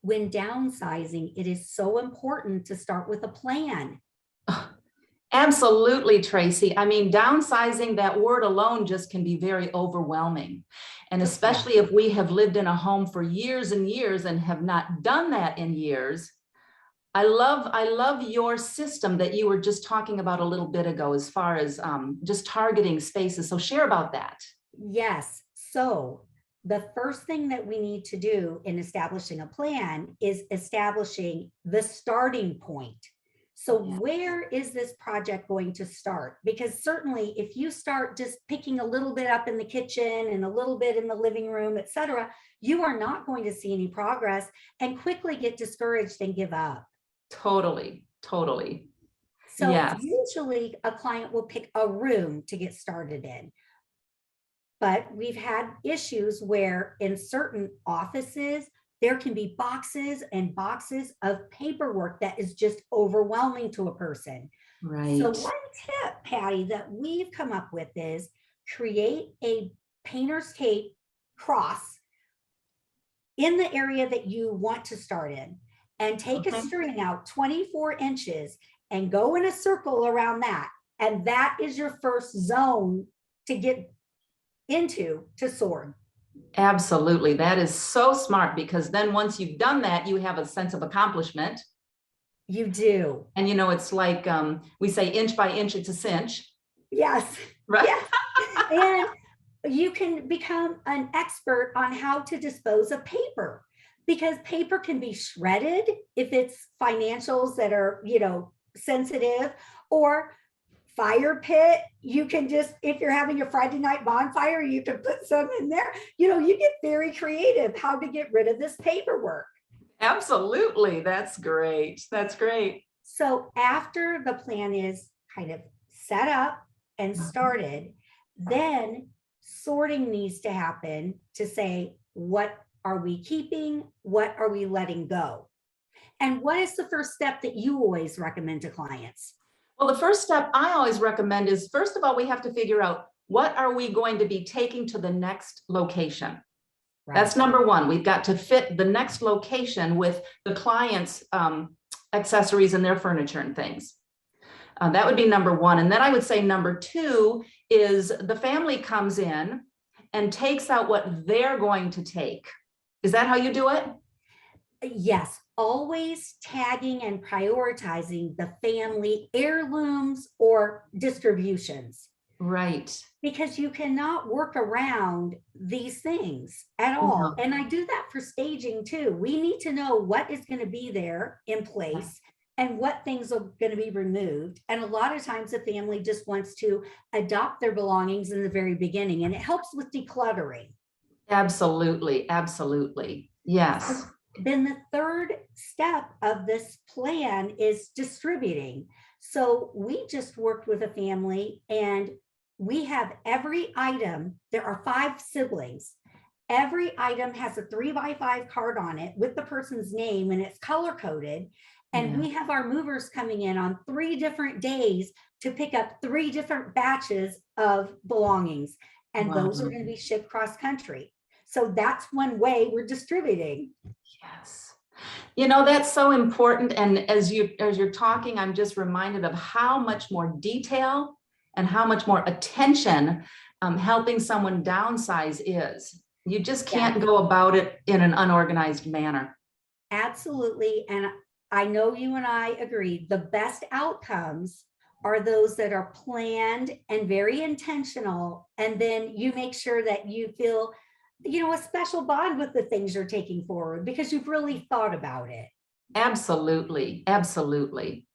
when downsizing, it is so important to start with a plan. Absolutely, Tracy. I mean, downsizing, that word alone just can be very overwhelming. And Yeah. especially if we have lived in a home for years and years and have not done that in years. I love your system that you were just talking about a little bit ago, as far as just targeting spaces. So share about that. Yes. So the first thing that we need to do in establishing a plan is establishing the starting point. So Yeah. where is this project going to start? Because certainly if you start just picking a little bit up in the kitchen and a little bit in the living room, etc., you are not going to see any progress and quickly get discouraged and give up. Totally, totally. So Yes. usually a client will pick a room to get started in. But we've had issues where in certain offices, there can be boxes and boxes of paperwork that is just overwhelming to a person. So Right. one tip, Patty, that we've come up with is create a painter's tape cross in the area that you want to start in, and take a Okay. string out 24 inches and go in a circle around that. And that is your first zone to get into to sort. Absolutely. That is so smart, because then once you've done that, you have a sense of accomplishment. You do. And it's like we say, inch by inch, it's a cinch, Yes. right? Yes. And you can become an expert on how to dispose of paper, because paper can be shredded if it's financials that are, sensitive, or fire pit. You can just, if you're having a Friday night bonfire, you can put some in there. You get very creative how to get rid of this paperwork. Absolutely. That's great. That's great. So after the plan is kind of set up and started, then sorting needs to happen to say, what are we keeping? What are we letting go? And what is the first step that you always recommend to clients? Well, the first step I always recommend is, first of all, we have to figure out, what are we going to be taking to the next location? That's Right. number one. We've got to fit the next location with the client's accessories and their furniture and things. That would be number one. And then I would say number two is, the family comes in and takes out what they're going to take. Is that how you do it? Yes, always tagging and prioritizing the family heirlooms or distributions, Right. because you cannot work around these things at all. No. And I do that for staging too. We need to know what is going to be there in place and what things are going to be removed. And a lot of times the family just wants to adopt their belongings in the very beginning, and it helps with decluttering. Absolutely. Absolutely. Yes. Then the third step of this plan is distributing. So we just worked with a family, and we have every item. There are 5 siblings. Every item has a 3x5 card on it with the person's name, and it's color coded. And Yeah. we have our movers coming in on 3 different days to pick up 3 different batches of belongings. And Wow. those are going to be shipped cross country. So that's one way we're distributing. Yes. That's so important. And as you're talking, I'm just reminded of how much more detail and how much more attention helping someone downsize is. You just can't Yes. go about it in an unorganized manner. Absolutely. And I know you and I agree, the best outcomes are those that are planned and very intentional. And then you make sure that you feel, a special bond with the things you're taking forward because you've really thought about it. Absolutely. Absolutely.